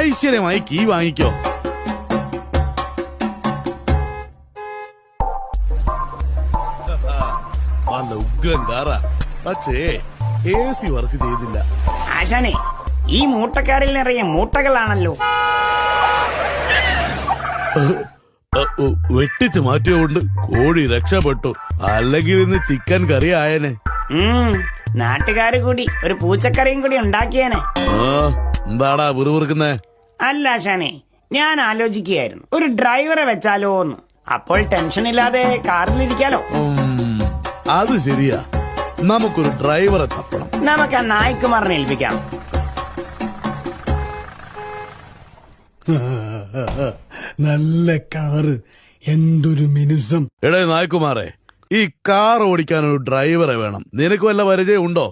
ഐശ്വര്യമായി key വാങ്ങിക്കോ. നല്ല ഉഗ്രൻ കാറാ, പക്ഷേ AC വർക്ക് ചെയ്തില്ല. ആശാനെ, ഈ മൂട്ടക്കാരിൽ നിറയെ മൂട്ടകളാണല്ലോ. വെട്ടിച്ച് മാറ്റിയോണ്ട് കോഴി രക്ഷപ്പെട്ടു, അല്ലെങ്കിൽ ഇന്ന് ചിക്കൻ കറി ആയനെ. നാട്ടുകാര് കൂടി ഒരു പൂച്ചക്കറിയും കൂടി ഉണ്ടാക്കിയേനെ. എന്താടാ പുറുപുറുക്കുന്നേ? അല്ല ആശാനെ, ഞാൻ ആലോചിക്കുകയായിരുന്നു ഒരു ഡ്രൈവറെ വെച്ചാലോ എന്ന്. അപ്പോൾ ടെൻഷൻ ഇല്ലാതെ കാറിലിരിക്കാലോ. അത് ശരിയാ, നമുക്കൊരു ഡ്രൈവറെ തപ്പണം. നമുക്ക് ആ നായ്ക്കുമാറിനെ ഏൽപ്പിക്കാം. നല്ല കാറ്, എന്തൊരു മിനുസം. എടേ നായ്ക്കുമാറെ, ഈ കാർ ഓടിക്കാൻ ഒരു ഡ്രൈവറെ വേണം. നിനക്ക് വല്ല പരിചയം ഉണ്ടോ?